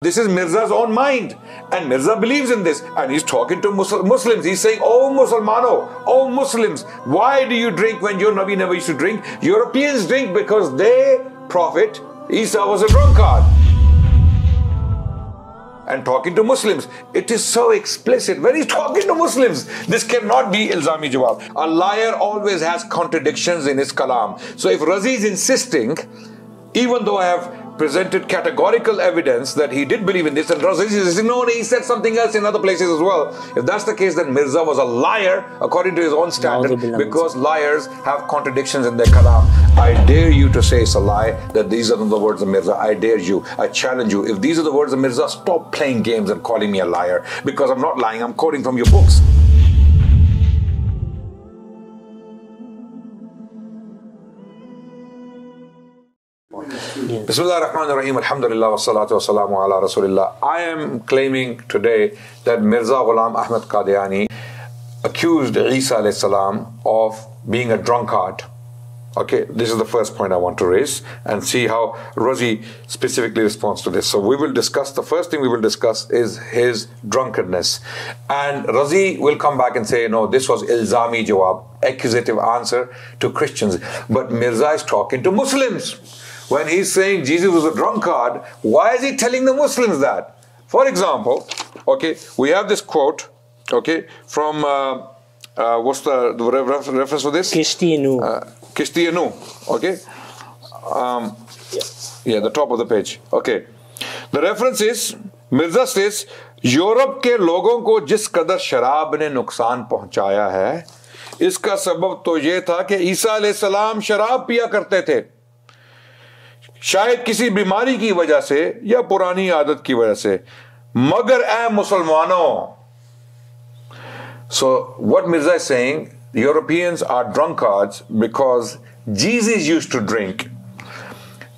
This is Mirza's own mind, and Mirza believes in this, and he's talking to Muslims. He's saying, "Oh Musulmano, oh Muslims, why do you drink when your Nabi never used to drink? Europeans drink because their prophet Isa was a drunkard." And talking to Muslims, it is so explicit when he's talking to Muslims. This cannot be ilzami jawab. A liar always has contradictions in his kalam. So if Razi is insisting, even though I have presented categorical evidence that he did believe in this, and Razi is saying, no, he said something else in other places as well. If that's the case, then Mirza was a liar according to his own standard, because liars have contradictions in their kalam. I dare you to say it's a lie, that these are not the words of Mirza. I dare you, I challenge you. If these are the words of Mirza, stop playing games and calling me a liar, because I'm not lying, I'm quoting from your books. Bismillah ar-Rahman ar-Rahim, alhamdulillah wa salatu wa salamu ala rasulillah. I am claiming today that Mirza Ghulam Ahmad Qadiani accused Isa alayhi salam of being a drunkard. Okay, this is the first point I want to raise and see how Razi specifically responds to this. So we will discuss, the first thing we will discuss is his drunkenness. And Razi will come back and say, no, this was ilzami jawab, accusative answer to Christians. But Mirza is talking to Muslims. When he's saying Jesus was a drunkard, why is he telling the Muslims that? For example, okay, we have this quote, okay, from, what's the reference for this? Qadiani, okay? Yeah, the top of the page, okay. The reference is, Mirza says, Europe के लोगों को जिस कदर शराब ने नुकसान पहुंचाया है, इसका सबब तो ये था कि ईसा अलैहिस्सलाम शराब पिया करते थे, शायद किसी बीमारी की वजह से या पुरानी आदत की वजह से, मगर ऐ मुसलमानों. So what Mirza is saying, the Europeans are drunkards because Jesus used to drink,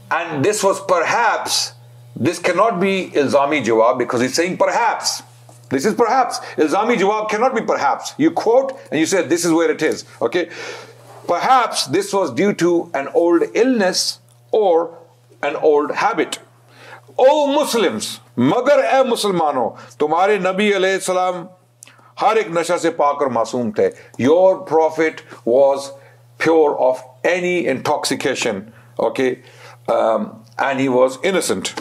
and this was perhaps, this cannot be ilzami jawab, because he's saying perhaps. This is perhaps. Ilzami jawab cannot be perhaps. You quote and you say this is where it is. Okay, perhaps this was due to an old illness or an old habit. O Muslims, magar ए मुसलमानों, तुम्हारे नबी अलैहि सलाम हर एक नशा से पाक और मासूम थे. Your prophet was pure of any intoxication, okay, and he was innocent.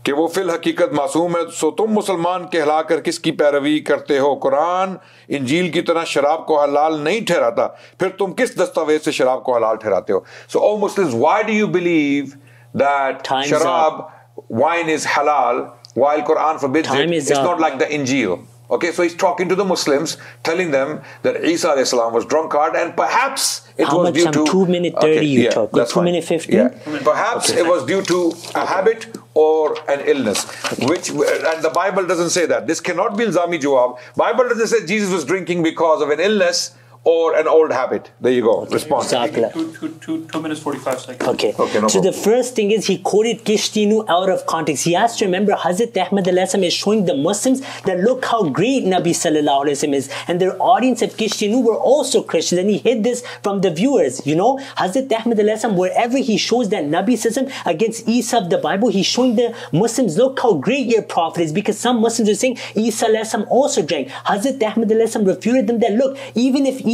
कि वो फिल हकीकत मासूम है. सो तुम मुसलमान कहलाकर किसकी पैरवी करते हो? कुरान इंजील की तरह शराब को हलाल नहीं ठहराता, फिर तुम किस दस्तावेज से शराब को हलाल ठहराते हो? So, O Muslims, why do you believe that sharab, wine is halal, while Quran forbids it? It's not like the Injil. Okay, so he's talking to the Muslims, telling them that Isa alayhi salam was drunkard, and perhaps it was due to 2 minutes 30 you talk. 2 minutes 15. Yeah. Perhaps it was due to a habit or an illness, which, and the Bible doesn't say that. This cannot be ilzami jawab. Bible doesn't say Jesus was drinking because of an illness or an old habit. There you go. Response. 2 minutes 45 seconds. Okay. No so problem. The first thing is he quoted Qadiani out of context. He has to remember Hazrat Ahmad is showing the Muslims that look how great Nabi Sallallahu Alaihi Wasallam is, and their audience of Qadiani were also Christians, and he hid this from the viewers. You know, Hazrat Ahmad wherever he shows that Nabi Sallam against Isa of the Bible, he's showing the Muslims, look how great your prophet is, because some Muslims are saying Isa also drank. Hazrat Ahmad refuted them that look, even if Isa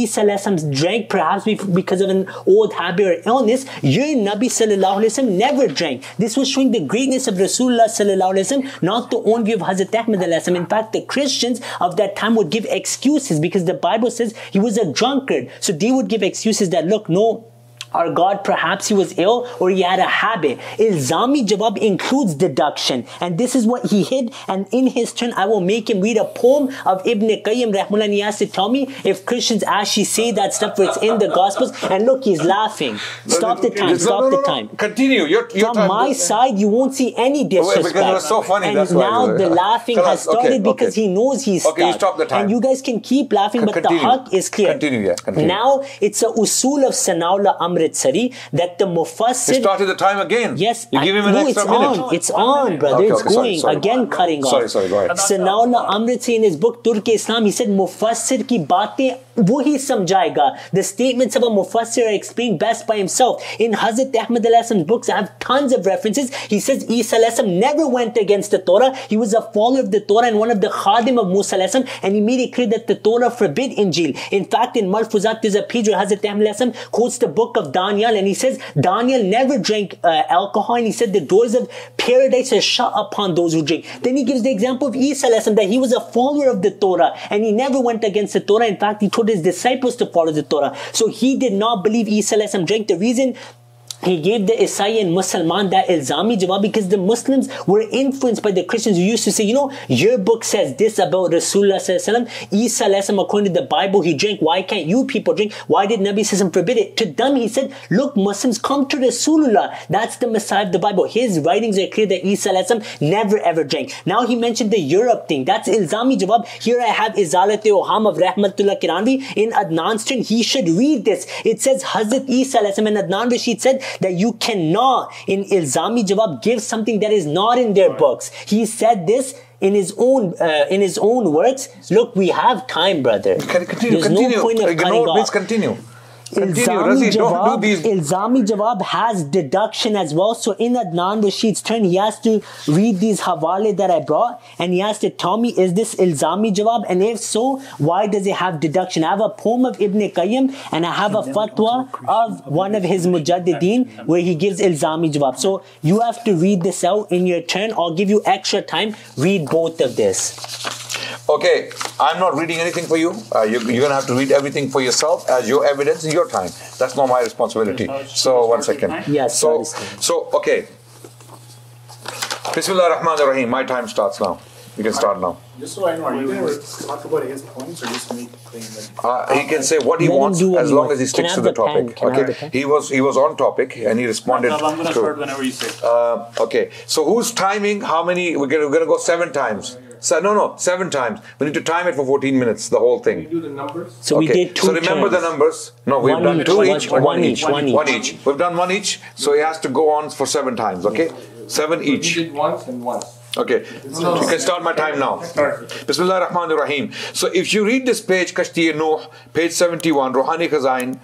drank perhaps because of an old habit or illness, your Nabi Sallallahu Alaihi Wasallam never drank. This was showing the greatness of Rasulullah Sallallahu Alaihi Wasallam, not the own view of Hazrat Ahmad. In fact, the Christians of that time would give excuses because the Bible says he was a drunkard. So they would give excuses that look, no, our God, perhaps he was ill or he had a habit. Ilzami jawab includes deduction, and this is what he hid. And in his turn, I will make him read a poem of Ibn Qayyim rahimahullah, and he has to tell me if Christians actually say that stuff where it's in the Gospels. And look, he's laughing. Stop the time. Stop the time. Continue. Your From time. my side, you won't see any disrespect. Because it was so funny. And that's now why the laughing has started because he knows he's stuck. Okay, you stop the time. And you guys can keep laughing, but Continue. the haqq is clear. Continue, yeah. Continue. Now it's a usul of Sanaullah Amritsari that the Mufassir... You started the time again. Yes. You give him an extra minute. It's on, brother. It's going. Sorry. Again cutting off. Sorry, go ahead. Sanaullah Amritsari in his book Turk-e-Islam, he said Mufassir ki baatein wahi samjayega. The statements of a mufassir are explained best by himself. In Hazrat Ahmad Al-Hassan's books, I have tons of references. He says Isa Al-Hassan never went against the Torah. He was a follower of the Torah and one of the khadim of Musa Al-Hassan, and he made it clear that the Torah forbid Injil. In fact, in Malfuzat, there's a page where Hazrat Ahmad Al-Hassan quotes the book of Daniel, and he says Daniel never drank alcohol, and he said the doors of paradise are shut upon those who drink. Then he gives the example of Isa Al-Hassan, that he was a follower of the Torah and he never went against the Torah. In fact, he told his disciples to follow the Torah. So he did not believe Isa Al-Hassan drank. The reason he gave the Isai and Musliman that ilzami jawab, because the Muslims were influenced by the Christians who used to say, you know, your book says this about Rasulullah sallallahu alaihi wasallam. Isa alayhi salam, according to the Bible, he drank. Why can't you people drink? Why did Nabi sallallahu alaihi wasallam forbid it? To them, he said, look, Muslims, come to Rasulullah. That's the Messiah of the Bible. His writings are clear that Isa alayhi salam never ever drank. Now he mentioned the Europe thing. That's ilzami jawab. Here I have Izalat-e-Oham of Rahmatullah Kiranvi in Adnan's turn. He should read this. It says Hazrat Isa alayhi salam, and Adnan Rashid said that you cannot in ilzami jawab give something that is not in their books. He said this in his own works. Look, we have time, brother. Continue. There's no point of cutting off. Please continue. Ilzami jawab has deduction as well. So in Adnan Rashid's turn, he has to read these hawale that I brought, and he has to tell me, is this ilzami jawab? And if so, why does it have deduction? I have a poem of Ibn Qayyim and I have a fatwa of one of his mujaddideen where he gives ilzami jawab. So you have to read this out in your turn. I'll give you extra time. Read both of this. Okay, I'm not reading anything for you. You're going to have to read everything for yourself as your evidence in your time. That's not my responsibility. So, 1 second. Yes. So, okay. Bismillah ar-Rahman ar-Rahim. My time starts now. You can start now. Just so I know, are you going to talk about his points or just make a claim that... he can say what he wants as long as he sticks to the topic. Okay. He was on topic and he responded. I'm going to start whenever you say. Okay. So who's timing? How many? We're going to go 7 times. So, no, 7 times. We need to time it for 14 minutes, the whole thing. We do the numbers? So we did 2 So remember the numbers. No, we've done 2 each. One each. We've done 1 each. So he has to go on for 7 times. Okay, 7 each. We did once and once. Okay, you can start my time now. Bismillah ar-Rahman ar-Rahim. So if you read this page, Kashti-e-Nuh, page 71, Ruhani Khazain,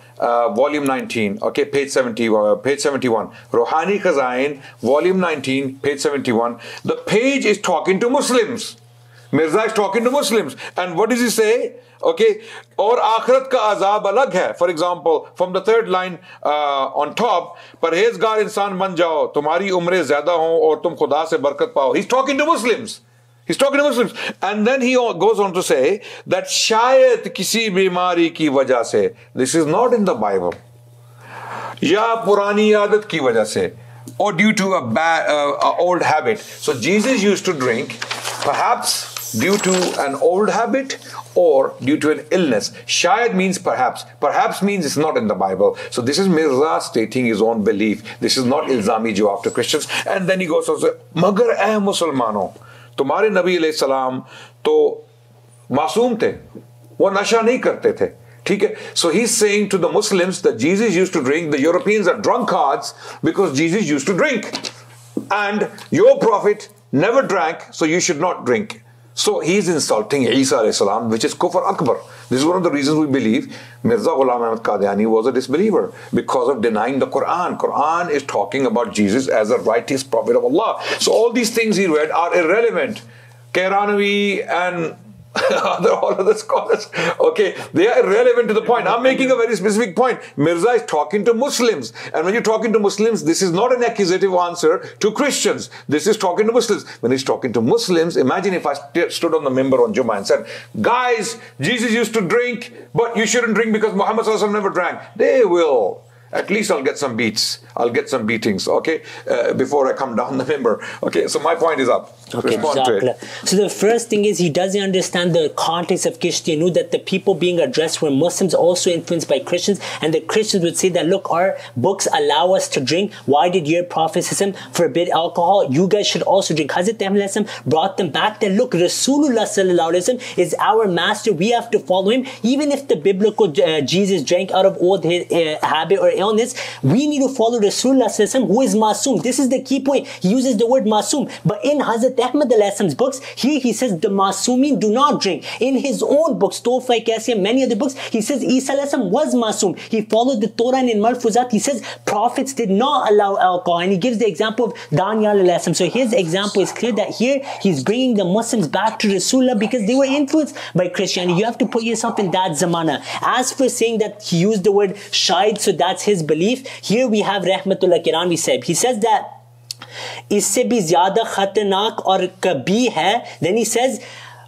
volume 19, okay, page 71, Ruhani Khazain, volume 19, page 71, the page is talking to Muslims. Mirza is talking to Muslims. And what does he say? Okay, और आखरत का अजाब अलग है. For example, from the 3rd line on top, परहेजगार इंसान बन जाओ, तुम्हारी उम्रें ज्यादा हों और तुम खुदा से बरकत पाओ. He's talking to Muslims. He's talking to Muslims. And then he goes on to say that शायद किसी बीमारी की वजह से, this is not in the Bible, या पुरानी आदत की वजह से, or due to a bad old habit. So Jesus used to drink, perhaps due to an old habit or due to an illness. Shayad means perhaps. Perhaps means it's not in the Bible. So this is Mirza stating his own belief. This is not ilzami jawab to Christians. And then he goes on to say, Magar eh Musulmano, tumhare Nabi alayhi salam to masoom the. Wo nasha nahi karte the. So he's saying to the Muslims that Jesus used to drink. The Europeans are drunkards because Jesus used to drink. And your prophet never drank, so you should not drink. So he's insulting Isa alayhi salam, which is kufr akbar. This is one of the reasons we believe Mirza Ghulam Ahmad Qadiani was a disbeliever, because of denying the Quran. Quran is talking about Jesus as a righteous prophet of Allah. So all these things he read are irrelevant. Kairanavi and all of the scholars, okay, they are irrelevant to the point. I'm making a very specific point. Mirza is talking to Muslims, and when you're talking to Muslims, this is not an accusative answer to Christians. This is talking to Muslims. When he's talking to Muslims, imagine if I stood on the member on Jummah and said, guys, Jesus used to drink, but you shouldn't drink because Muhammad sallallahu alaihi wasallam never drank. They will. At least I'll get some beats. I'll get some beatings, okay, before I come down the member. Okay, so my point is up. Okay, respond to it. So the first thing is he doesn't understand the context of Qadiani, that the people being addressed were Muslims also influenced by Christians, and the Christians would say that, look, our books allow us to drink. Why did your prophet forbid alcohol? You guys should also drink. Hazrat Ahmad brought them back that, look, Rasulullah is our master. We have to follow him. Even if the biblical Jesus drank out of old habit or down this, we need to follow Rasulullah who is masoom. This is the key point. He uses the word masoom. But in Hazrat Ahmad's books, here he says the masoomin do not drink. In his own books, Tawfa Qasiya, many other books, he says Isa was masoom. He followed the Torah, and in Malfuzat he says prophets did not allow alcohol, and he gives the example of Daniel. So his example is clear that here he's bringing the Muslims back to Rasulullah because they were influenced by Christianity. You have to put yourself in that zamana. As for saying that he used the word shahid, so that's his belief, here we have Rahmatullah Qadiani Sahib. He says that इससे भी ज़्यादा खतरनाक और कभी है. Then he says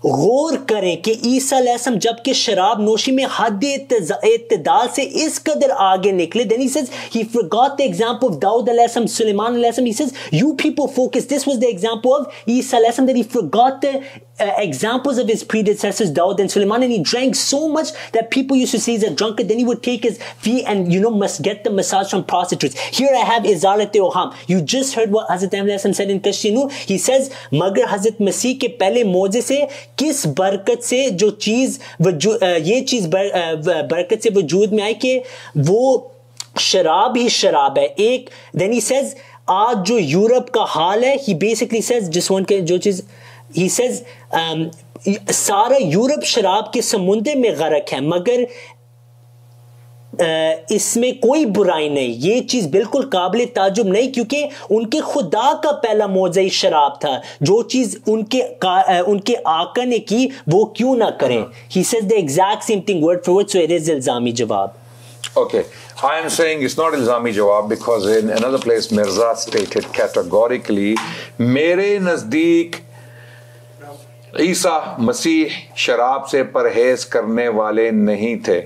गौर करें कि ईसा अलैहिस्सलाम जबकि शराब नोशी में हद इत्तेदाल से इस कदर आगे निकले. Then he says he forgot the example of Daud अलैहिस्सलाम, Sulaiman अलैहिस्सलाम. He says you people focus. This was the example of Isa अलैहिस्सलाम, that he forgot the examples of his predecessors Daud and Sulaiman, and he drank so much that people used to say he's a drunkard. Then he would take his fee and must get the massage from prostitutes. Here I have Izalat-e-Oham. You just heard what Hazrat Ahmad said in Kashinu. He says मगर हज़रत मसीह के पहले मौजे से किस बरकत से जो चीज ये चीज बरकत से वजूद में आई कि वो शराब ही शराब है एक. Then he says आज जो यूरोप का हाल है, he basically says जिस वन के जो चीज he says सारा यूरोप शराब के समुंदर में गर्क है मगर इसमें कोई बुराई नहीं. ये चीज बिल्कुल काबिल ताजुब नहीं क्योंकि उनके खुदा का पहला मौज़ा ही शराब था. जो चीज उनके आका ने की वो क्यों ना करें. He says the exact same thing word for word, so it is ilzami jawab. Okay, I am saying it's not ilzami jawab because in another place Mirza stated categorically मेरे नजदीक ईसा मसीह शराब से परहेज करने वाले नहीं थे.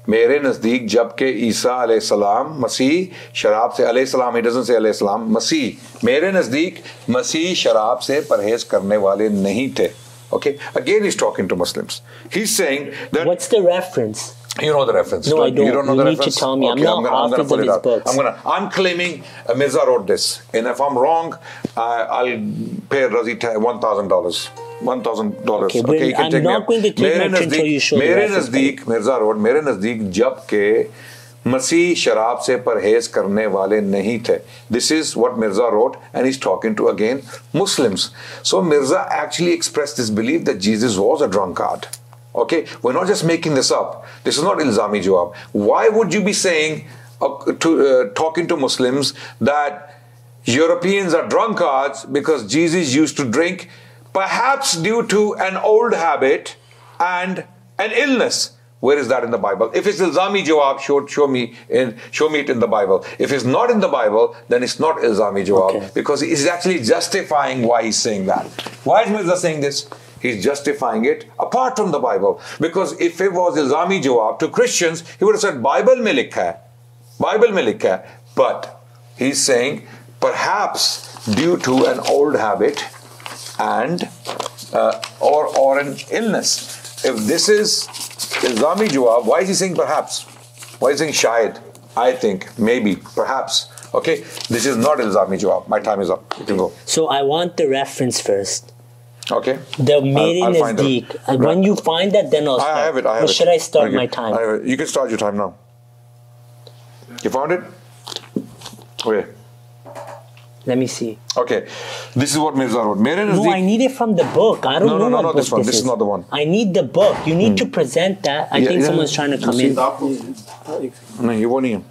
मेरे नज़दीक जबकि ईसा अलैहिस्सलाम मसीह शराब से अलैहिस्सलाम, he doesn't say अलैहिस्सलाम, मसीह मेरे नज़दीक मसीह शराब से परहेज करने वाले नहीं थे. Okay, again he's talking to Muslims. He's saying that. What's the reference? You know the reference. No, I don't. You don't know the reference? You need to tell me. Okay, I'm not hafiz of his books. I'm claiming Mirza wrote this. And if I'm wrong, I'll pay Razi $1,000. $1,000. Okay, you can I'm not going to take my until you show मेरे नज़दीक Mirza wrote, मेरे नज़दीक जब के मसीह शराब से परहेज करने वाले नहीं थे. This is what Mirza wrote, and he's talking to again Muslims. So Mirza actually expressed this belief that Jesus was a drunkard. Okay, we're not just making this up. This is not ilzami jawab. Why would you be saying talking to Muslims that Europeans are drunkards because Jesus used to drink, perhaps due to an old habit and an illness? Where is that in the Bible? If it's ilzami jawab, show me it in the Bible. If it's not in the Bible, then it's not ilzami jawab, because he's actually justifying why he's saying that. Why is Mirza saying this? He's justifying it apart from the Bible. Because if it was ilzami jawab to Christians, he would have said Bible mein likha hai. Bible mein likha hai. But he's saying perhaps due to an old habit and or an illness. If this is ilzami jawab, why is he saying perhaps? Why is he saying shayad? I think, maybe, perhaps. Okay, this is not ilzami jawab. My time is up. You can go. So I want the reference first. Okay. The Mere Nazdeek. When you find that, then I'll start. I have it. Or should I start my time? You can start your time now. You found it? Okay. Let me see. Okay. This is what Mirza wrote. No, I need it from the book. I don't know what this one. This is not the one. I need the book. You need to present that. I think someone's trying to come in. No, you won't need him.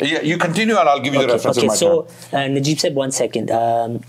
Yeah, you continue and I'll give you the reference. Okay, so Najib said 1 second.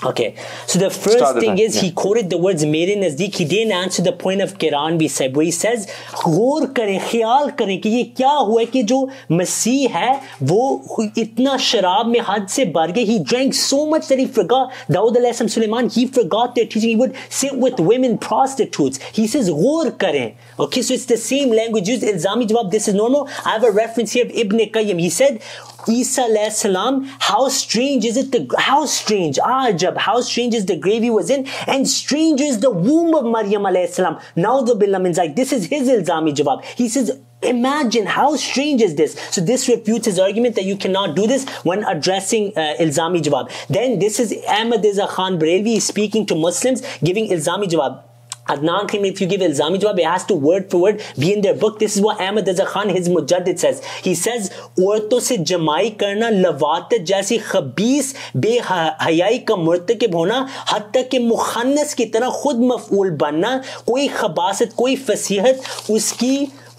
Okay, so the first thing is he quoted the words Mere Nazdeek. He didn't answer the point of Qadiani Sahib where he says गौर करें, ख्याल करें कि ये क्या हुआ कि जो मसीह है वो इतना शराब में हद से बढ़ गए. He drank so much that he forgot Daud alayhi Sulaiman. He forgot their teaching. He would sit with women prostitutes. He says गौर करें. Okay, so it's the same language used. Ilzami jawab, this is normal. I have a reference here of Ibn Qayyim. He said Isa alayhi salam, how strange is it, how strange is the grave he was in, and strange is the womb of Maryam alayhi salam. Now the billah min zalik. This is his ilzami jawab. He says, imagine how strange is this. So this refutes his argument that you cannot do this when addressing ilzami jawab. Then this is Ahmad Reza Khan Barelvi speaking to Muslims, giving ilzami jawab. Adnan claimed if you give ilzami jawab, it has to word for word be in their book. This is what Ahmad Reza Khan, his mujaddid, says. He says, औरतों से जमाई करना, लवात जैसी खबीस बेहयाई का मुर्तकिब होना, हत्ता कि मुखन्नस की तरह खुद मफऊल बनना, कोई खबासत, कोई फसीहत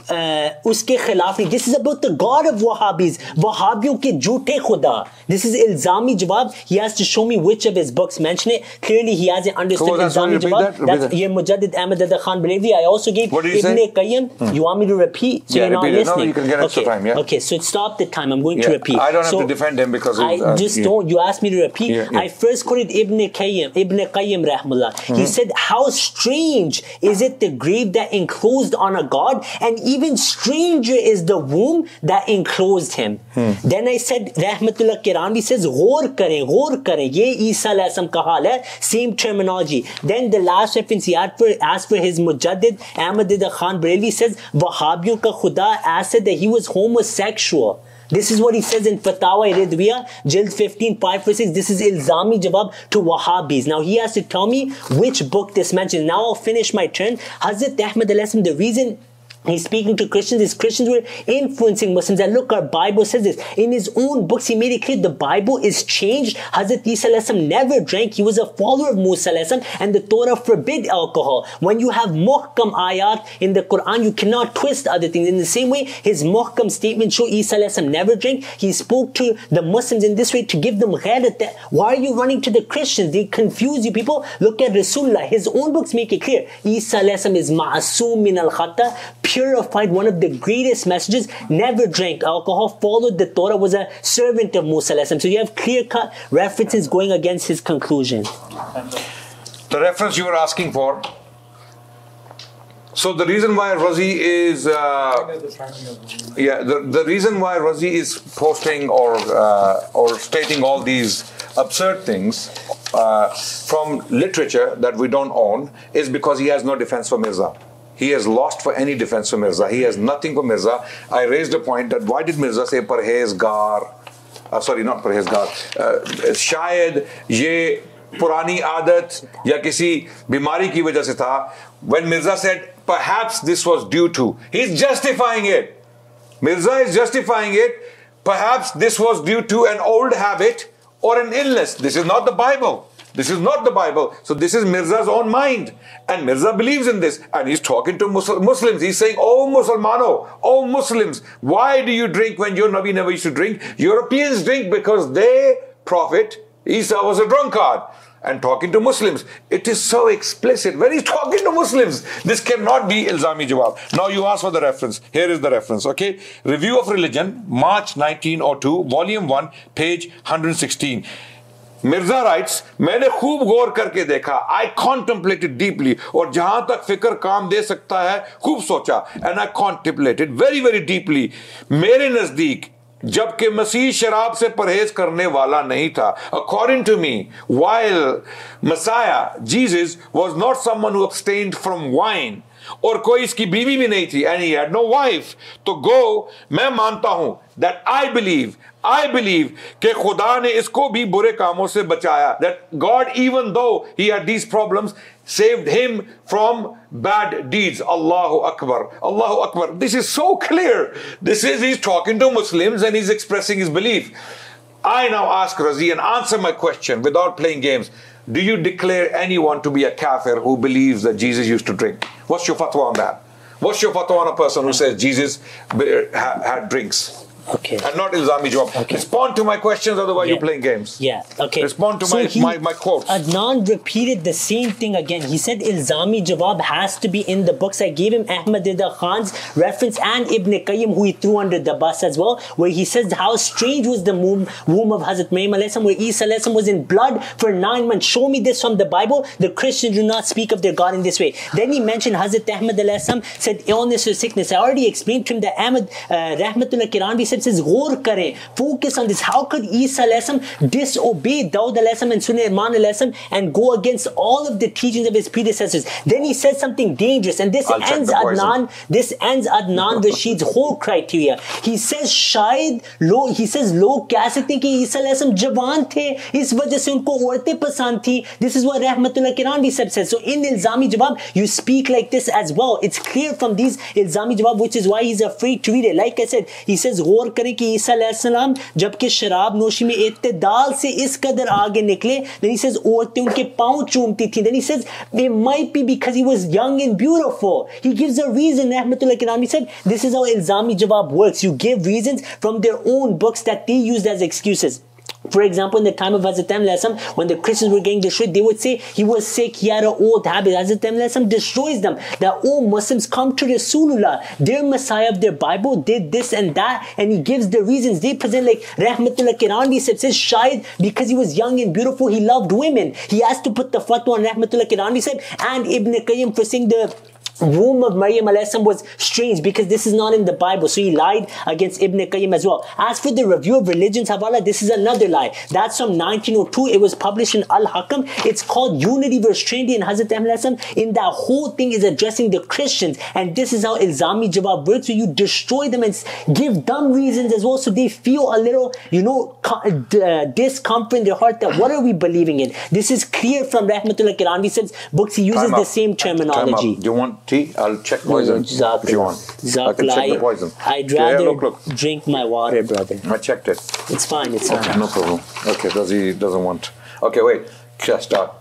उसके खिलाफ नहीं. This is about the God of Wahhabis. Wahhabiयों के झूठे खुदा. This is ilzami jawab. He has to show me which of his books mention it. Clearly he hasn't understood ilzami jawab. That's your Mujaddid Ahmad Reza Khan Balevi. I also gave Ibn Qayyim. You want me to repeat? So you're not listening. No, you can get extra time. Yeah. Okay, so stop the time. I'm going to repeat. I don't have to defend him because I just don't. You asked me to repeat. I first quoted Ibn Qayyim rahmullah. He said, how strange is it the grave that enclosed on a God, and even stranger is the womb that enclosed him. Then I said, Rahmatullah Kiranvi says, Ghor kare, ye Isa alayhi salam ka hal hai, same terminology. Then the last reference he asked for his Mujaddid, Ahmad Reza Khan Bareli says, Wahhabiyon ka khuda said that he was homosexual. This is what he says in Fatawa Ridwiya, Jild 15, 5-6. This is ilzami jawab to Wahhabis. Now he has to tell me which book this mentions. Now I'll finish my turn. Hazrat Ahmad alayhi salam, the reason he's speaking to Christians is Christians were influencing Muslims. And look, our Bible says this. In his own books, he made it clear the Bible is changed. Hazrat Isa alayhi salam never drank. He was a follower of Musa alayhi salam, and the Torah forbid alcohol. When you have muhkam ayat in the Quran, you cannot twist other things. In the same way, his muhkam statement show Isa alayhi salam never drank. He spoke to the Muslims in this way to give them ghairat. Why are you running to the Christians? They confuse you people. Look at Rasulullah. His own books make it clear. Isa alayhi salam is ma'asum min al-khata, purified, one of the greatest messages, never drank alcohol, followed the Torah, was a servant of Musa alayhi salam. So you have clear-cut references going against his conclusion. The reference you were asking for. So the reason why Razi is the reason why Razi is posting or stating all these absurd things from literature that we don't own is because he has no defense for Mirza. He has lost for any defense for Mirza. He has nothing for Mirza. I raised a point that why did Mirza say parhezgar? Sorry, not parhezgar. Shayad ye purani adat ya kisi bimari ki wajah se tha. When Mirza said perhaps this was due to, he's justifying it. Mirza is justifying it. Perhaps this was due to an old habit or an illness. This is not the Bible. This is not the Bible. So this is Mirza's own mind. And Mirza believes in this. And he's talking to Muslims. He's saying, oh Musulmano, oh Muslims, why do you drink when your Nabi never used to drink? Europeans drink because their prophet, Isa, was a drunkard. And talking to Muslims. It is so explicit. When he's talking to Muslims, this cannot be ilzami jawab. Now you ask for the reference. Here is the reference, okay? Review of Religion, March 1902, Volume 1, page 116. Mirza writes, मैंने खूब गौर करके देखा, I contemplated deeply, और जहां तक फिक्र काम दे सकता है खूब सोचा, and I contemplated very very deeply. मेरे नजदीक जबकि मसीह शराब से परहेज करने वाला नहीं था. According to me, while Messiah, Jesus, was not someone who abstained from wine, और कोई इसकी बीवी भी नहीं थी, and he had no wife, तो go, मैं मानता हूं that I believe कि खुदा ने इसको भी बुरे कामों से बचाया, that God, even though he had these problems, saved him from bad deeds. Allahu Akbar, Allahu Akbar. This is so clear. He's talking to Muslims and he's expressing his belief. I now ask Razi and answer my question without playing games. Do you declare anyone to be a kafir who believes that Jesus used to drink? What's your fatwa on that? What's your fatwa on a person who says Jesus had drinks? Okay. And not ilzami jawab. Okay. Respond to my questions, otherwise you're playing games. Yeah, okay. Respond to my quotes. Adnan repeated the same thing again. He said ilzami jawab has to be in the books. I gave him Ahmad Rida Khan's reference and Ibn Qayyim, who he threw under the bus as well, where he says how strange was the womb of Hazrat Maryam alayhi salam, where Isa alayhi salam was in blood for 9 months. Show me this from the Bible. The Christians do not speak of their God in this way. Then he mentioned Hazrat Ahmad alayhi salam said illness or sickness. I already explained to him that Ahmad Rahmatullah Kiranvi said says, Ghor kare, focus on this. How could Isa disobey Dawud and Sulaiman and go against all of the teachings of his predecessors? Then he says something dangerous, and this ends Adnan Rashid's whole criteria. He says, he says, log keh sakte hain ki Isa jawan the, is wajah se unko auratein pasand thi. This is what Rahmatullah Kirani says. So in Ilzami Jawab, you speak like this as well. It's clear from these Ilzami Jawab, which is why he's afraid to read it. Like I said, he says, Ghor kare ki Isa jabke sharab noshi mein ittidal se is qadar aage nikle. Then he says, auratein unke paunch choomti thi. Then he says, it might be because he was young and beautiful. He gives a reason. Rahmatullah Kirani said, this is how Ilzami Jawab works. You give reasons from their own books that they used as excuses. For example, in the time of Hazrat Muhammad, when the Christians were getting destroyed, they would say he was sick, he had an old habit. Hazrat Muhammad destroys them. That, oh, Muslims, come to Rasulullah. Their Messiah of their Bible did this and that, and he gives the reasons. They present like Rahmatullah Kirani says, Shayad, because he was young and beautiful, he loved women. He has to put the fatwa on Rahmatullah Kirani said, and Ibn Qayyim for saying the womb of Maryam was strange because this is not in the Bible. So he lied against Ibn Qayyim as well. As for the review of religions, Hawala, this is another lie. That's from 1902. It was published in Al-Hakam. It's called Unity versus Trinity in Hazrat Muhammad. In that whole thing is addressing the Christians. And this is how Ilzami Jawab works. So you destroy them and give them reasons as well. So they feel a little, discomfort in their heart that what are we believing in? This is clear from Rahmatullah Kirani says books. He uses the same terminology. Do you want tea? I'll check poison if you want. I can check the poison. I'd rather drink my water, brother. I checked it. It's fine. It's fine. Okay, no problem. Okay, he doesn't want. Okay, wait. Just start.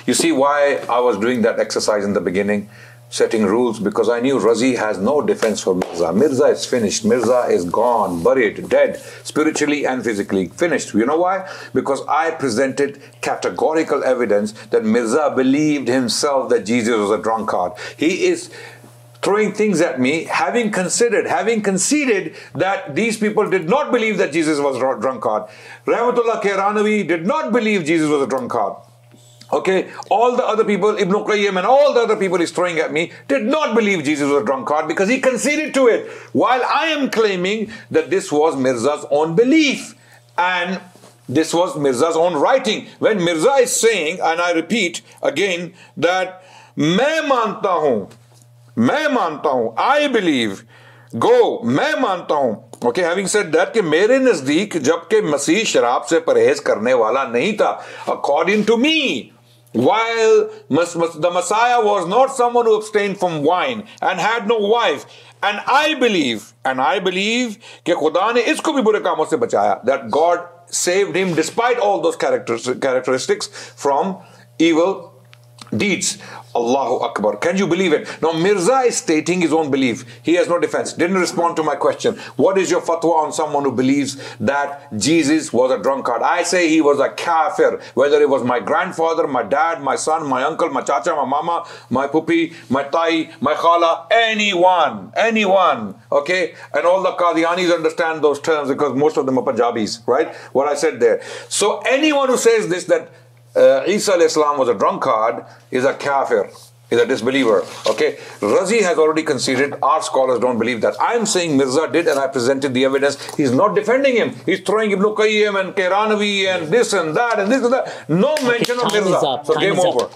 You see why I was doing that exercise in the beginning? Setting rules, because I knew Razi has no defense for Mirza. Mirza is finished. Mirza is gone, buried, dead, spiritually and physically. Finished. You know why? Because I presented categorical evidence that Mirza believed himself that Jesus was a drunkard. He is throwing things at me, having conceded that these people did not believe that Jesus was a drunkard. Rahmatullah Kiranavi did not believe Jesus was a drunkard. Okay, all the other people, Ibn Qayyim and all the other people he's throwing at me, did not believe Jesus was a drunkard because he conceded to it. While I am claiming that this was Mirza's own belief and this was Mirza's own writing. When Mirza is saying, and I repeat again, that मैं मानता हूँ, I believe, go, मैं मानता हूँ. Okay, having said that, कि मेरे नजदीक जबकि मसीह शराब से परहेज करने वाला नहीं था, according to me, while the Messiah was not someone who abstained from wine and had no wife, and I believe कि खुदा ने इसको भी बुरे कामों से बचाया, that God saved him despite all those characteristics from evil deeds. Allahu Akbar. Can you believe it? Now Mirza is stating his own belief. He has no defense. Didn't respond to my question. What is your fatwa on someone who believes that Jesus was a drunkard? I say he was a kafir. Whether it was my grandfather, my dad, my son, my uncle, my chacha, my mama, my pupi, my tai, my khala, anyone. Okay? And all the Qadianis understand those terms because most of them are Punjabis, right? What I said there. So anyone who says this, that Isa al-Islam was a drunkard, is a kafir, is a disbeliever. Okay, Razi has already conceded. Our scholars don't believe that. I'm saying Mirza did, and I presented the evidence. He's not defending him. He's throwing Ibn Qayyim and Kiranavi and this and that and this and that. No mention of Mirza. So game over.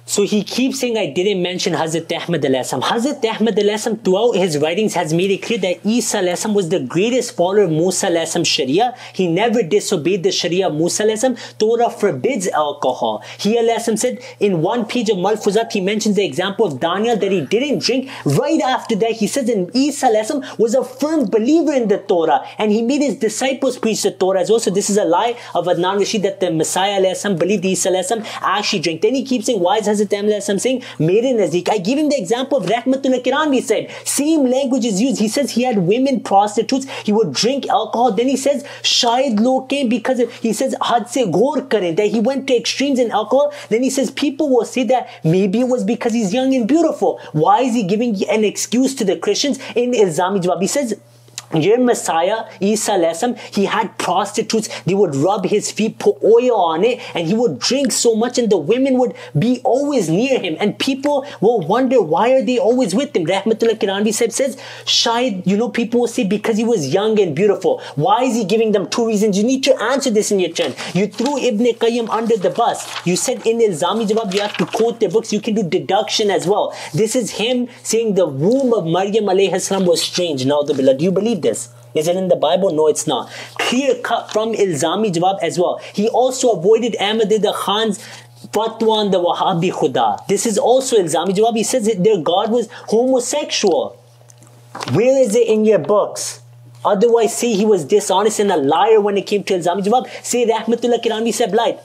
So he keeps saying, I didn't mention Hazrat Ahmad al-Asam. Hazrat Ahmad al-Asam throughout his writings has made it clear that Isa al-Asam was the greatest follower of Musa al-Asam's Sharia. He never disobeyed the Sharia of Musa al-Asam. Torah forbids alcohol. He al-Asam said in one page of Malfuzat, he mentions the example of Daniel that he didn't drink. Right after that, he says that Isa al-Asam was a firm believer in the Torah and he made his disciples preach the Torah as well. So this is a lie of Adnan Rashid that the Messiah al-Asam believed Isa al-Asam actually drank. Then he keeps saying, why is Hazrat I'm saying, Mere Nazdik. I give him the example of Rahmatullah Kirani said. Same language is used. He says he had women prostitutes. He would drink alcohol. Then he says, Shayad log came because he says, Had se ghor kare, that he went to extremes in alcohol. Then he says, people will say that maybe it was because he's young and beautiful. Why is he giving an excuse to the Christians in Ilzami Jawab? He says, your Messiah, Isa alayhi, he had prostitutes. They would rub his feet, put oil on it, and he would drink so much, and the women would be always near him. And people will wonder, why are they always with him? Rahmatullah Kiranvi says, Shayad, people will say, because he was young and beautiful. Why is he giving them 2 reasons? You need to answer this in your turn. You threw Ibn Qayyim under the bus. You said in Ilzami Jawab, you have to quote their books. You can do deduction as well. This is him saying the womb of Maryam alayhi salam was strange. Now, do you believe this? Is it in the Bible? No, it's not. Clear cut from Ilzami Jawab as well. He also avoided Ahmad Khan's fatwa on the Wahhabi Khuda. This is also Ilzami Jawab. He says that their God was homosexual. Where is it in your books? Otherwise, say he was dishonest and a liar when it came to Ilzami Jawab. Say Rahmatullah Kiranvi said lied.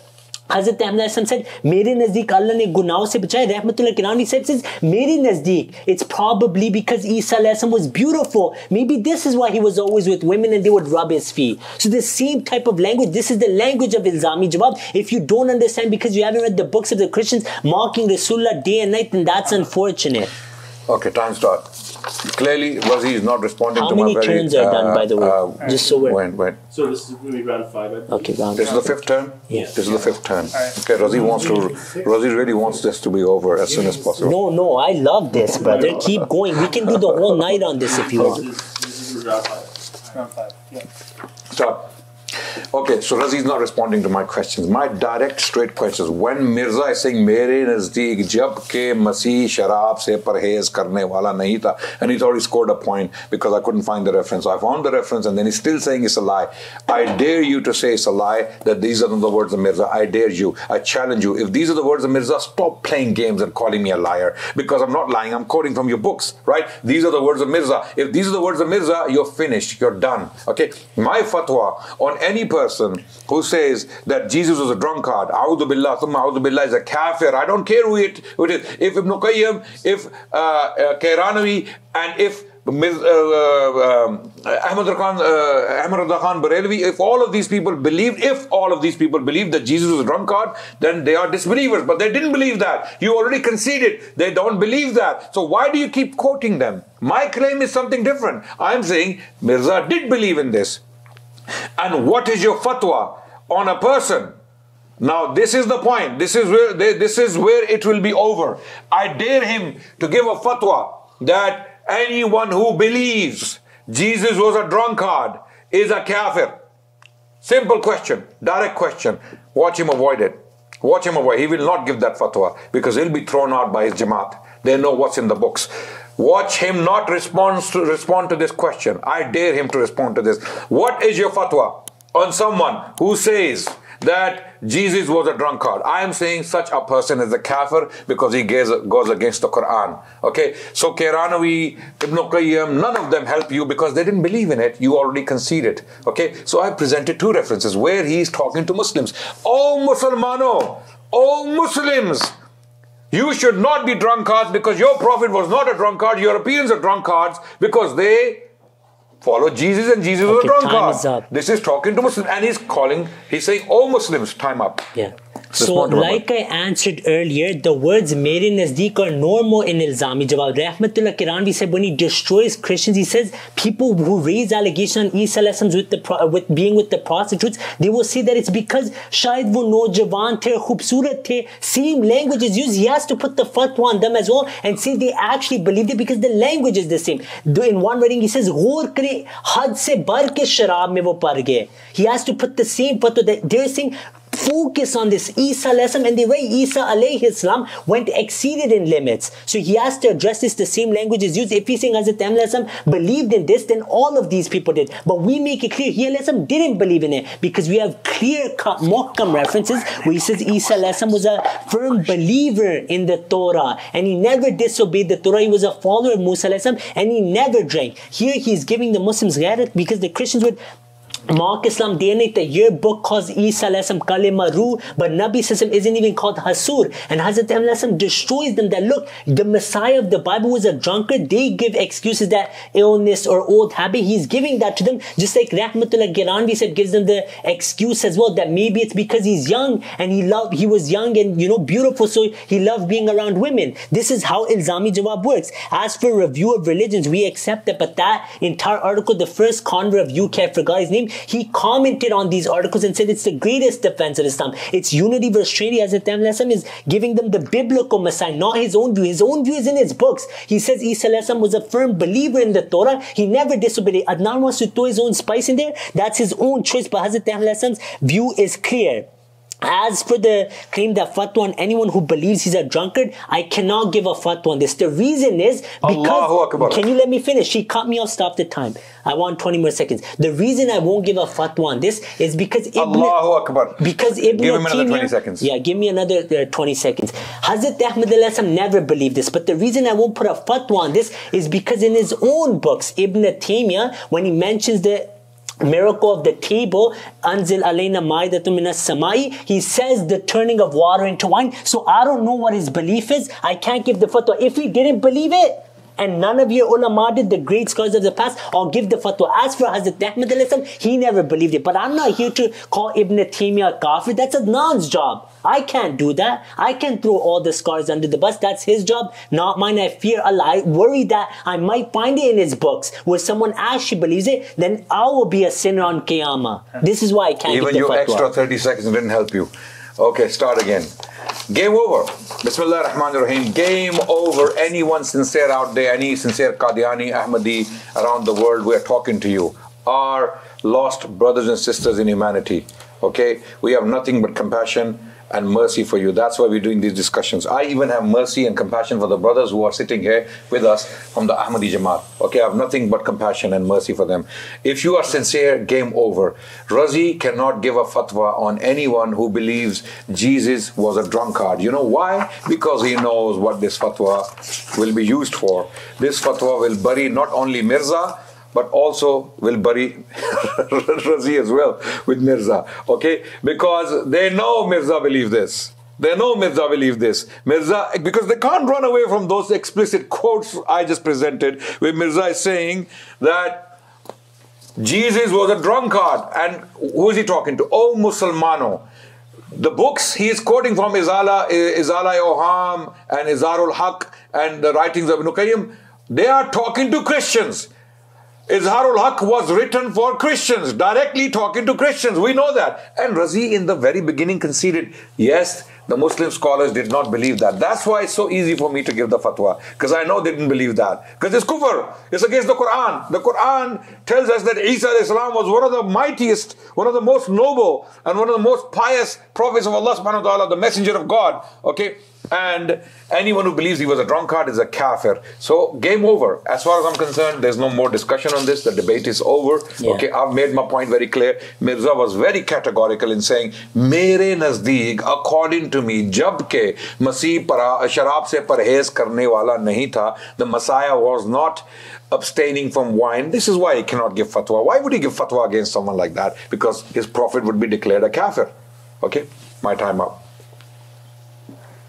Hazrat Ahmad said, Mere Nazdeek Allah ne gunaah se bachaya. Rahmatullah Kiranvi says, Mere Nazdeek. It's probably because Isa was beautiful. Maybe this is why he was always with women and they would rub his feet. So the same type of language, this is the language of Ilzami Jawab. If you don't understand because you haven't read the books of the Christians mocking Rasulullah day and night, then that's unfortunate. Okay, time start. Clearly, Razi is not responding to my very... How many turns are done, by the way? Just so we're... When? So this is going to be round 5, I think. Okay, round 5. This is the 5th turn? Yeah. This is the 5th turn. Okay, Razi really wants this to be over as soon as possible. No, I love this, brother. Keep going. We can do the whole night on this if you want. This is round 5. Round 5, yeah. Start. Okay, so Razi is not responding to my questions. My direct, straight questions. When Mirza is saying, Mere Nazdeek jab ke Masih sharab se parhez karne wala nahi tha, and he's already scored a point because I couldn't find the reference. So I found the reference and then he's still saying it's a lie. I dare you to say it's a lie, that these are not the words of Mirza. I dare you. I challenge you. If these are the words of Mirza, stop playing games and calling me a liar, because I'm not lying. I'm quoting from your books, right? These are the words of Mirza. If these are the words of Mirza, you're finished. You're done. Okay? My fatwa on any person who says that Jesus was a drunkard, A'udhu Billah, Thumma A'udhu Billah, is a kafir. I don't care who it is. If Ibn Qayyim, if Qadiani, and if Ahmad Rada Khan Barelvi, if all of these people believed that Jesus was a drunkard, then they are disbelievers. But they didn't believe that. You already conceded. They don't believe that. So why do you keep quoting them? My claim is something different. I'm saying Mirza did believe in this. And what is your fatwa on a person? Now this is the point. This is where it will be over. I dare him to give a fatwa that anyone who believes Jesus was a drunkard is a kafir. Simple question, direct question. Watch him avoid it. Watch him avoid. He will not give that fatwa because he'll be thrown out by his Jamaat. They know what's in the books. Watch him not respond to this question. I dare him to respond to this. What is your fatwa on someone who says that Jesus was a drunkard? I am saying such a person is a kafir because he goes against the Quran. Okay, so Qadiani, Ibn Qayyim, none of them help you because they didn't believe in it. You already conceded. Okay, so I presented 2 references where he is talking to Muslims. Oh Muslimano, oh Muslims, you should not be drunkards because your Prophet was not a drunkard. Europeans are drunkards because they follow Jesus and Jesus was a drunkard. This is talking to Muslims and he's saying, oh Muslims, time up. Yeah. So like I answered earlier, the words Mere Nazdeek are normal in Ilzami Jawab. Rahmatullah Kiranvi said when he destroys Christians, he says people who raise allegations on Isa with being with the prostitutes, they will say that it's because shayad wo nojawan the, khubsurat the, same language is used. He has to put the fatwa on them as well and say they actually believed it because the language is the same. In one writing he says, Ghor kare had se bar ke sharab mein wo par gaye. He has to put the same fatwa that they're saying. Focus on this Isa lesson, and the way Isa alayhi salam exceeded in limits. So he has to address this, the same language is used. If he's saying Hazrat Ahmad believed in this, then all of these people did. But we make it clear he didn't believe in it because we have clear-cut muhkam references where he says Isa was a firm believer in the Torah and he never disobeyed the Torah. He was a follower of Musa and he never drank. Here he's giving the Muslims ghairat because the Christians would mock Islam, they think that your book calls Isa kalima ruh, but Nabi isn't even called Hasur. And Hazrat destroys them that look, the Messiah of the Bible was a drunkard. They give excuses that illness or old habit. He's giving that to them, just like Rahmatullah Giranvi said, gives them the excuse as well that maybe it's because he's young and he was young and beautiful, so he loved being around women. This is how Ilzami Jawab works. As for review of religions, we accept that, but that entire article, the first convert of UK, I forgot his name, he commented on these articles and said it's the greatest defense of Islam. It's unity versus Trinity. As Islam is giving them the biblical Messiah, not his own view. His own view is in his books. He says Isa was a firm believer in the Torah. He never disobeyed it. Adnan wants to throw his own spice in there. That's his own choice, but Hazrat view is clear. As for the claim that fatwa on anyone who believes he's a drunkard, I cannot give a fatwa on this. The reason is because... Can you let me finish? She cut me off, stop the time. I want 20 more seconds. The reason I won't give a fatwa on this is because Ibn give him another 20 seconds. Yeah, give me another 20 seconds. Hazrat Ahmad never believed this, but the reason I won't put a fatwa on this is because in his own books, Ibn Taymiyyah, when he mentions the miracle of the table, Anzil alayna maidatun minas samai, he says the turning of water into wine. So I don't know what his belief is. I can't give the fatwa. If he didn't believe it, and none of your ulama did, the great scholars of the past, I'll give the fatwa. As for Hazrat Ahmad, he never believed it. But I'm not here to call Ibn Taymiyyah kafir. That's Adnan's job. I can't do that. I can throw all the scholars under the bus. That's his job, not mine. I fear Allah. I worry that I might find it in his books where someone actually believes it. Then I will be a sinner on Qiyamah. This is why I can't give the fatwa. Even your extra 30 seconds didn't help you. Okay, start again. Game over. Bismillah ar-Rahman ar-Rahim. Game over. Anyone sincere out there, any sincere Qadiani, Ahmadi around the world, we are talking to you. Our lost brothers and sisters in humanity. Okay? We have nothing but compassion and mercy for you. That's why we're doing these discussions. I even have mercy and compassion for the brothers who are sitting here with us from the Ahmadi Jamaat. Okay, I have nothing but compassion and mercy for them. If you are sincere, game over. Razi cannot give a fatwa on anyone who believes Jesus was a drunkard. You know why? Because he knows what this fatwa will be used for. This fatwa will bury not only Mirza, but also will bury Razi as well with Mirza. Okay? Because they know Mirza believes this. They know Mirza believes this. Mirza, because they can't run away from those explicit quotes I just presented, where Mirza is saying that Jesus was a drunkard. And who is he talking to? Oh, Musalmano. The books he is quoting from Izala-i-Oham and Izarul Haq and the writings of Ibn Qayyim, they are talking to Christians. Izharul Haq was written for Christians, directly talking to Christians. We know that. And Razi in the very beginning conceded, yes, the Muslim scholars did not believe that. That's why it's so easy for me to give the fatwa. Because I know they didn't believe that. Because it's kufr. It's against the Quran. The Quran tells us that Isa Islam was one of the mightiest, one of the most noble, and one of the most pious prophets of Allah subhanahu wa ta'ala, the messenger of God. Okay? And anyone who believes he was a drunkard is a kafir. So game over. As far as I'm concerned, there's no more discussion on this. The debate is over. Yeah. Okay, I've made my point very clear. Mirza was very categorical in saying, Mere nazdeek, according to me, jabke Masih sharab se parhez karne wala nahi tha. The Messiah was not abstaining from wine. This is why he cannot give fatwa. Why would he give fatwa against someone like that? Because his prophet would be declared a kafir. Okay, my time up.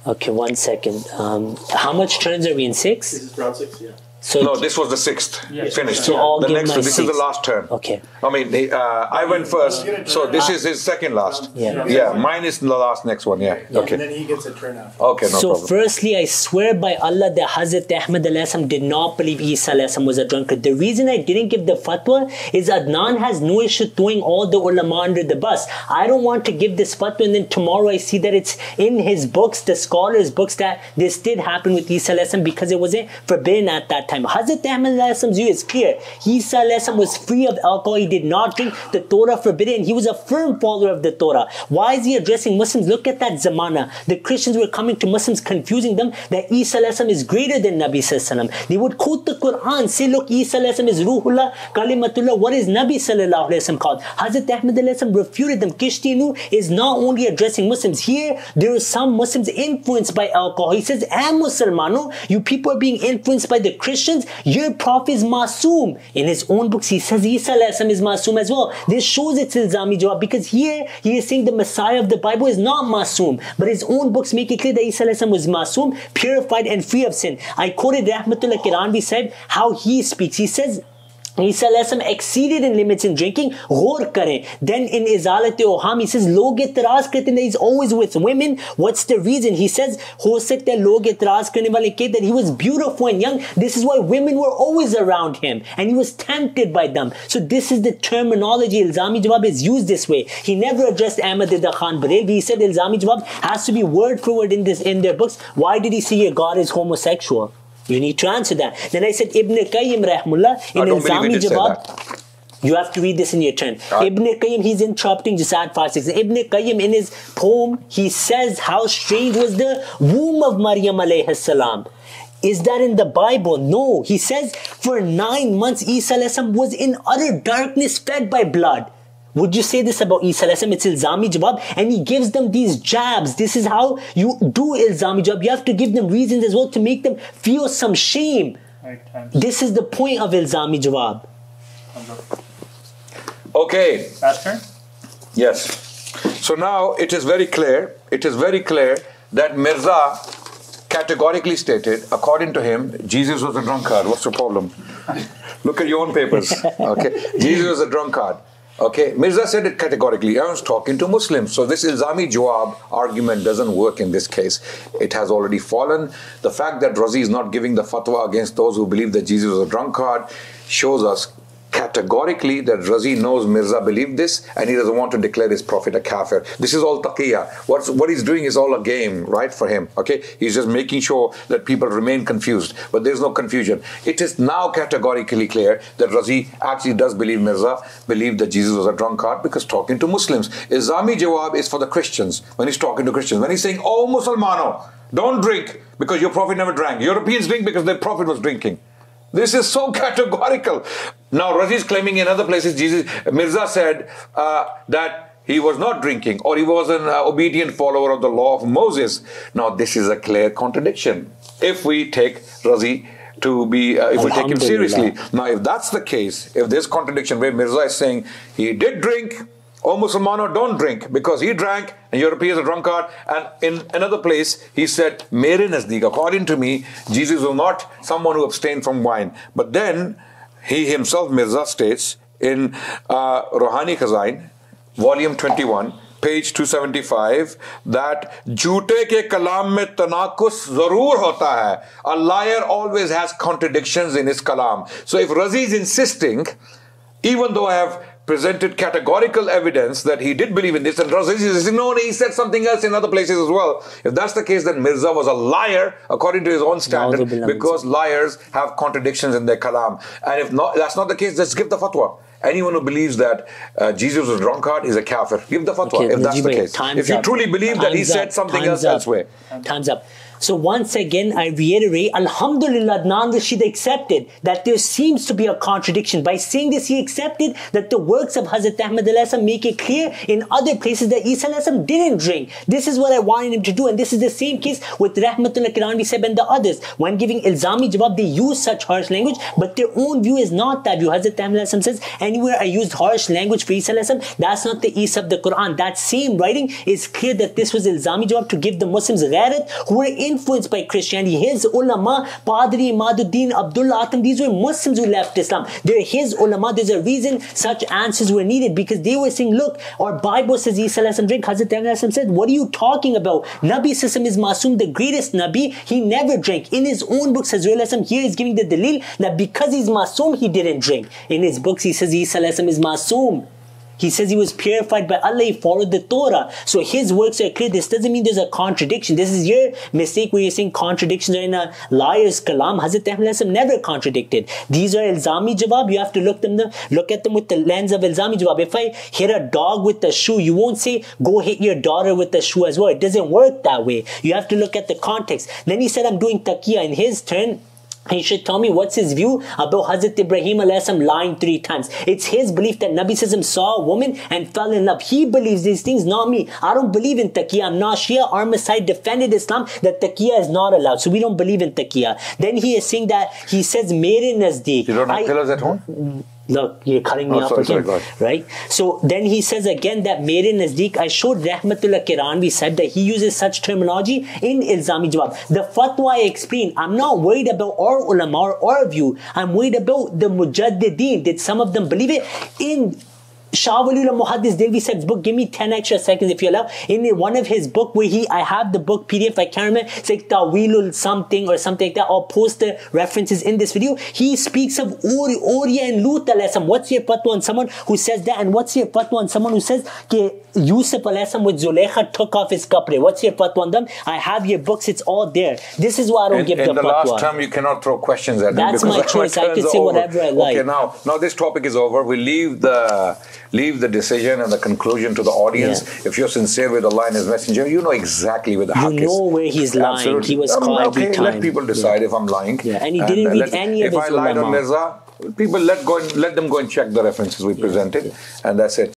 Okay, 1 second. How much turns are we in? 6? This is round 6, yeah. So no, this was the 6th. Yeah. Finished. So all the give next my one. This is the last turn. Okay. I mean, I went first, so this is his second last. Yeah. Yeah, mine is the last next one. Yeah. Okay. And then he gets a turn after. Okay, no so problem. firstly, I swear by Allah that Hazrat Ahmad did not believe Isa was a drunkard. The reason I didn't give the fatwa is Adnan has no issue throwing all the ulama under the bus. I don't want to give this fatwa and then tomorrow I see that it's in his books, the scholars' books, that this did happen with Isa because it wasn't forbidden at that time. Hazrat Ahmad view is clear. Isa was free of alcohol. He did not drink. The Torah forbidden. He was a firm follower of the Torah. Why is he addressing Muslims? Look at that zamana. The Christians were coming to Muslims, confusing them that Isa is greater than Nabi Sallallahu. They would quote the Quran, say, look, Isa is Ruhullah, Kalimatullah. What is Nabi Sallallahu called? Hazrat Ahmad refuted them. Qadiani is not only addressing Muslims. Here, there are some Muslims influenced by alcohol. He says, and Musalmano, you people are being influenced by the Christians Christians, your prophet is masoom. In his own books, he says Isa is masoom as well. This shows it's ilzami jawab, because here he is saying the Messiah of the Bible is not masoom, but his own books make it clear that Isa was masoom, purified and free of sin. I quoted Rahmatullah Kiranvi said how he speaks. He says Isa exceeded in limits in drinking. Ghaur kare. Then in Izalat-e-Oham, he says, log itaraz karte that he's always with women. What's the reason? He says, ho sakta hai log itaraz karne wale ke, that he was beautiful and young. This is why women were always around him and he was tempted by them. So this is the terminology. Ilzami jawab is used this way. He never addressed Ahmad Rida Khan Barelvi. He said Ilzami jawab has to be word for word in their books. Why did he say your God is homosexual? You need to answer that. Then I said Ibn Qayyim Rahmullah in Ilzami Jawab. You have to read this in your turn. Ibn Qayyim, he's interrupting just at 5-6. Ibn Qayyim in his poem, he says how strange was the womb of Maryam alayhi salam. Is that in the Bible? No. He says for 9 months Isa was in utter darkness, fed by blood. Would you say this about Isa? It's ilzami jawab, and he gives them these jabs. This is how you do ilzami jawab. You have to give them reasons as well to make them feel some shame. This is the point of ilzami jawab. Okay. Last turn? Yes. So now it is very clear. It is very clear that Mirza categorically stated, according to him, Jesus was a drunkard. What's the problem? Look at your own papers. Okay. Jesus was a drunkard. Okay, Mirza said it categorically. I was talking to Muslims. So this ilzami jawab argument doesn't work in this case. It has already fallen. The fact that Razi is not giving the fatwa against those who believe that Jesus was a drunkard shows us categorically that Razi knows Mirza believed this and he doesn't want to declare his prophet a kafir. This is all taqiyya. What he's doing is all a game, right, for him. Okay, he's just making sure that people remain confused, but there's no confusion. It is now categorically clear that Razi actually does believe Mirza believed that Jesus was a drunkard, because talking to Muslims. Ilzami jawab is for the Christians, when he's talking to Christians. When he's saying, oh Muslimano, don't drink because your prophet never drank. Europeans drink because their prophet was drinking. This is so categorical. Now Razi is claiming in other places Mirza said that he was not drinking, or he was an obedient follower of the law of Moses. Now this is a clear contradiction if we take Razi to be, if we take him seriously. Now if that's the case, if there's contradiction where Mirza is saying he did drink, oh Muslimano, don't drink because he drank and Europeans are drunkard, and in another place he said, Mere nazdeek, according to me, Jesus was not someone who abstained from wine. But then he himself, Mirza, states in Rohani Khazain, volume 21, page 275, that jhoote ke kalam mein tanakus zarur hota hai. A liar always has contradictions in his kalam. So if Razi is insisting, even though I have presented categorical evidence that he did believe in this, and Razi is saying, no, he said something else in other places as well. If that's the case, then Mirza was a liar according to his own standard, because liars have contradictions in their kalam. And if not, that's not the case, let's give the fatwa. Anyone who believes that Jesus was a drunkard is a kafir. Give the fatwa, if that's the case. If you truly believe that he said something else elsewhere. Time's up. So once again, I reiterate, Alhamdulillah, Adnan Rashid accepted that there seems to be a contradiction. By saying this, he accepted that the works of Hazrat Ahmad make it clear in other places that Isa didn't drink. This is what I wanted him to do, and this is the same case with Rahmatullah Kiranvi Sahib and the others. When giving ilzami jawab, they use such harsh language, but their own view is not that view. Hazrat Ahmad says, anywhere I used harsh language for Isa, that's not the Isa of the Quran. That same writing is clear that this was ilzami jawab to give the Muslims ghairat who were influenced by Christianity. His ulama, Padri Imaduddin, Abdullah Atam, these were Muslims who left Islam. They're his ulama. There's a reason such answers were needed, because they were saying, look, our Bible says Isa drink. Hazrat Ahmad said, what are you talking about? Nabi Sassam is Masoom, the greatest Nabi. He never drank. In his own books, Hazrat here is giving the dalil that because he's Masoom, he didn't drink. In his books, he says Isa is Masoom. He says he was purified by Allah, he followed the Torah. So his works are clear. This doesn't mean there's a contradiction. This is your mistake where you're saying contradictions are in a liar's kalam. Hazrat Ahmad never contradicted. These are ilzami jawab. You have to look at them with the lens of ilzami jawab. If I hit a dog with a shoe, you won't say, go hit your daughter with the shoe as well. It doesn't work that way. You have to look at the context. Then he said, I'm doing taqiyya. In his turn, He should tell me what's his view about Hazrat Ibrahim alayhi salam lying 3 times. It's his belief that Nabi Sallam saw a woman and fell in love. He believes these things, not me. I don't believe in taqiyya. I'm not Shia. Our Messiah defended Islam that taqiyya is not allowed. So we don't believe in taqiyya. Then he is saying that, he says, Mere nazdeek. You don't have pillars at home? Look, you're cutting me off again, right? So then he says again that Mere Nazdeek, I showed Rahmatullah Kiranvi said that he uses such terminology in Ilzami Jawab. The fatwa I explained, I'm not worried about our ulama or our view. I'm worried about the Mujaddideen. Did some of them believe it? In Shah Waliullah Muhaddis Delvi said's book, give me 10 extra seconds if you allow. In one of his book where I have the book PDF, I can't remember, it's like Tawilul something or something like that. I'll post the references in this video. He speaks of Uriya and Lut alayhi salam. What's your fatwa on someone who says that? And what's your fatwa on someone who says that Yusuf alayhi salam with Zulaykha took off his kapre? What's your fatwa on them? I have your books, it's all there. This is why I don't give the fatwa. In the last term, you cannot throw questions at them. That's my choice. I can say whatever I like. Okay, now this topic is over. We leave the decision and the conclusion to the audience. Yeah. If you're sincere with Allah and His Messenger, you know exactly where the haq is. You know where he's lying. Absolutely. He was caught every time. Let people decide if I'm lying. Yeah, and he didn't read any of his ulama. If I lied on Mirza, people let them go and check the references we presented, and that's it.